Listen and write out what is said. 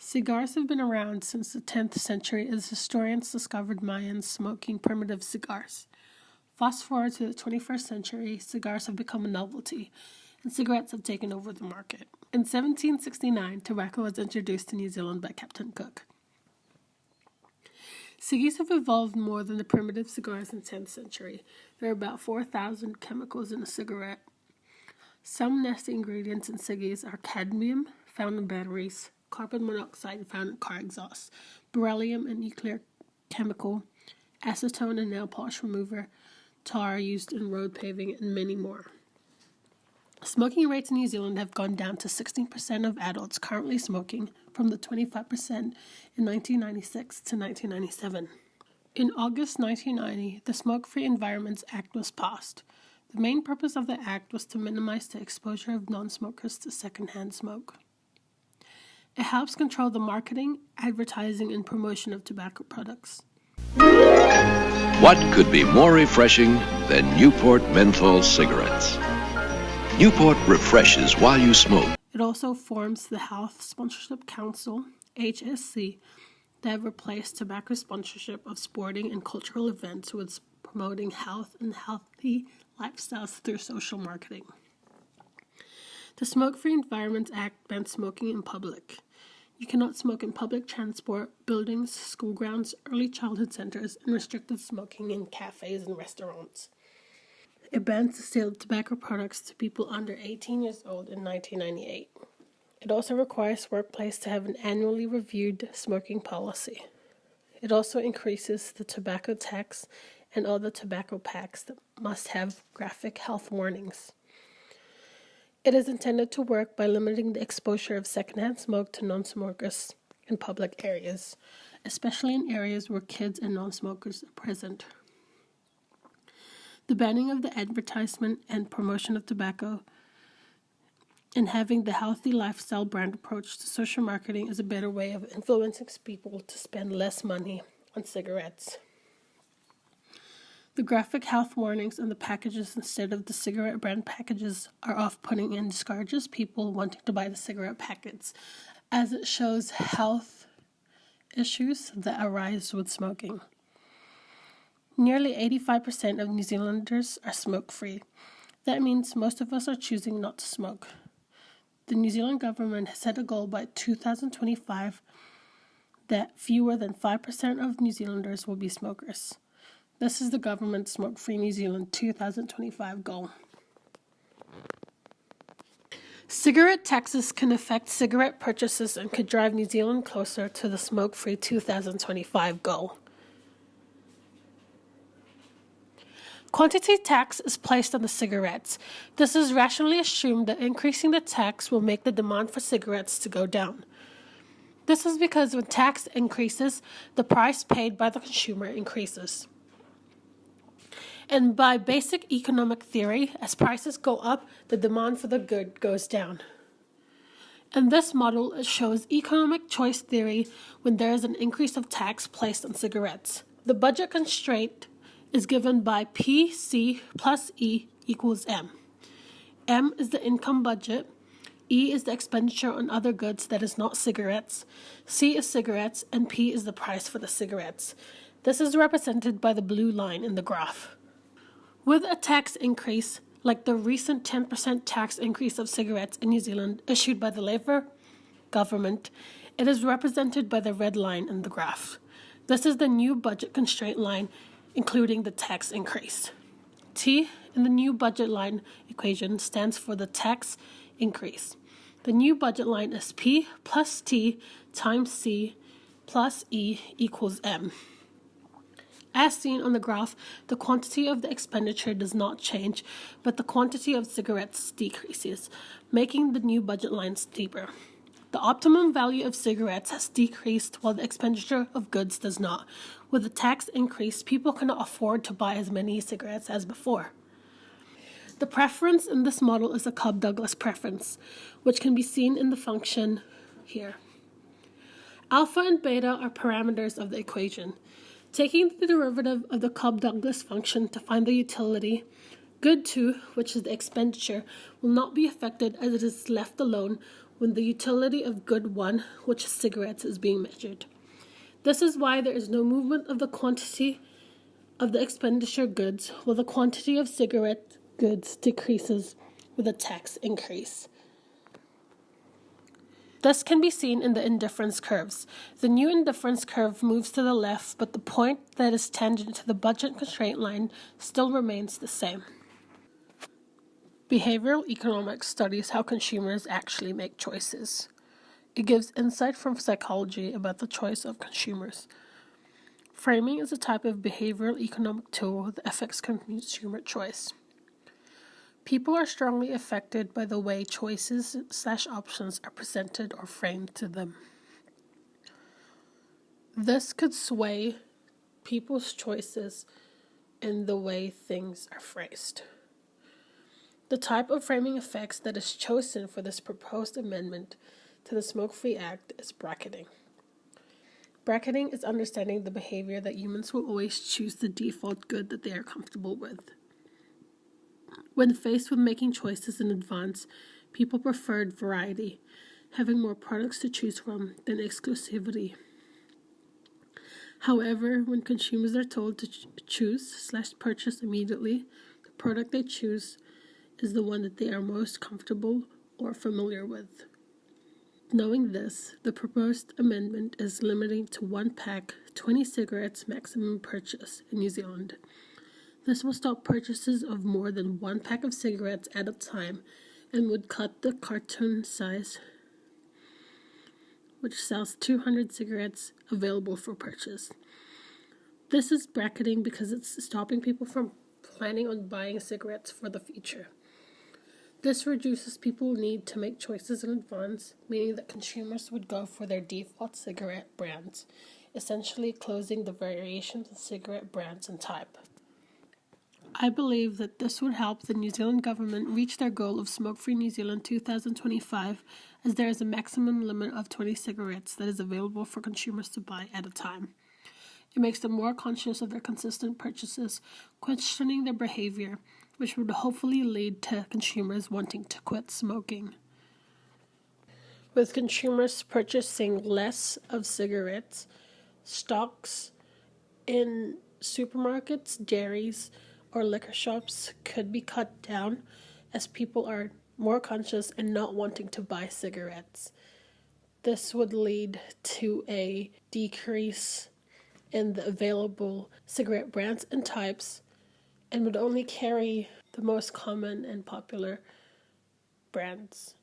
Cigars have been around since the 10th century as historians discovered Mayans smoking primitive cigars. Fast forward to the 21st century, cigars have become a novelty, and cigarettes have taken over the market. In 1769, tobacco was introduced to New Zealand by Captain Cook. Ciggies have evolved more than the primitive cigars in the 10th century. There are about 4,000 chemicals in a cigarette. Some nasty ingredients in ciggies are cadmium, found in batteries, carbon monoxide found in car exhaust, beryllium and nuclear chemical, acetone and nail polish remover, tar used in road paving, and many more. Smoking rates in New Zealand have gone down to 16% of adults currently smoking from the 25% in 1996 to 1997. In August 1990, the Smoke-Free Environments Act was passed. The main purpose of the act was to minimize the exposure of non-smokers to secondhand smoke. It helps control the marketing, advertising, and promotion of tobacco products. What could be more refreshing than Newport menthol cigarettes? Newport refreshes while you smoke. It also forms the Health Sponsorship Council, HSC, that replaced tobacco sponsorship of sporting and cultural events with promoting health and healthy lifestyles through social marketing. The Smoke-Free Environments Act bans smoking in public. You cannot smoke in public transport, buildings, school grounds, early childhood centers, and restricted smoking in cafes and restaurants. It bans the sale of tobacco products to people under 18 years old in 1998. It also requires workplaces to have an annually reviewed smoking policy. It also increases the tobacco tax and all the tobacco packs that must have graphic health warnings. It is intended to work by limiting the exposure of secondhand smoke to non-smokers in public areas, especially in areas where kids and non-smokers are present. The banning of the advertisement and promotion of tobacco and having the healthy lifestyle brand approach to social marketing is a better way of influencing people to spend less money on cigarettes. The graphic health warnings on the packages instead of the cigarette brand packages are off-putting and discourages people wanting to buy the cigarette packets, as it shows health issues that arise with smoking. Nearly 85% of New Zealanders are smoke-free. That means most of us are choosing not to smoke. The New Zealand government has set a goal by 2025 that fewer than 5% of New Zealanders will be smokers. This is the government's Smoke-Free New Zealand 2025 goal. Cigarette taxes can affect cigarette purchases and could drive New Zealand closer to the Smoke-Free 2025 goal. Quantity tax is placed on the cigarettes. This is rationally assumed that increasing the tax will make the demand for cigarettes to go down. This is because when tax increases, the price paid by the consumer increases. And by basic economic theory, as prices go up, the demand for the good goes down. In this model, it shows economic choice theory when there is an increase of tax placed on cigarettes. The budget constraint is given by PC plus E equals M. M is the income budget, E is the expenditure on other goods that is not cigarettes, C is cigarettes, and P is the price for the cigarettes. This is represented by the blue line in the graph. With a tax increase, like the recent 10% tax increase of cigarettes in New Zealand issued by the Labour government, it is represented by the red line in the graph. This is the new budget constraint line, including the tax increase. T in the new budget line equation stands for the tax increase. The new budget line is P plus T times C plus E equals M. As seen on the graph, the quantity of the expenditure does not change, but the quantity of cigarettes decreases, making the new budget line steeper. The optimum value of cigarettes has decreased while the expenditure of goods does not. With the tax increase, people cannot afford to buy as many cigarettes as before. The preference in this model is a Cobb-Douglas preference, which can be seen in the function here. Alpha and beta are parameters of the equation. Taking the derivative of the Cobb-Douglas function to find the utility, good 2, which is the expenditure, will not be affected as it is left alone, when the utility of good one, which is cigarettes, is being measured. This is why there is no movement of the quantity of the expenditure goods, while the quantity of cigarette goods decreases with a tax increase. This can be seen in the indifference curves. The new indifference curve moves to the left, but the point that is tangent to the budget constraint line still remains the same. Behavioral economics studies how consumers actually make choices. It gives insight from psychology about the choice of consumers. Framing is a type of behavioral economic tool that affects consumer choice. People are strongly affected by the way choices/options are presented or framed to them. This could sway people's choices in the way things are phrased. The type of framing effects that is chosen for this proposed amendment to the Smoke-Free Act is bracketing. Bracketing is understanding the behavior that humans will always choose the default good that they are comfortable with. When faced with making choices in advance, people preferred variety, having more products to choose from than exclusivity. However, when consumers are told to choose/purchase immediately, the product they choose is the one that they are most comfortable or familiar with. Knowing this, the proposed amendment is limiting to 1 pack, 20 cigarettes maximum purchase in New Zealand. This will stop purchases of more than 1 pack of cigarettes at a time and would cut the carton size, which sells 200 cigarettes available for purchase. This is bracketing because it's stopping people from planning on buying cigarettes for the future. This reduces people's need to make choices in advance, meaning that consumers would go for their default cigarette brands, essentially closing the variations of cigarette brands and type. I believe that this would help the New Zealand government reach their goal of Smoke-Free New Zealand 2025, as there is a maximum limit of 20 cigarettes that is available for consumers to buy at a time. It makes them more conscious of their consistent purchases, questioning their behavior, which would hopefully lead to consumers wanting to quit smoking. With consumers purchasing less of cigarettes, stocks in supermarkets, dairies, or liquor shops could be cut down as people are more conscious and not wanting to buy cigarettes. This would lead to a decrease in the available cigarette brands and types and would only carry the most common and popular brands.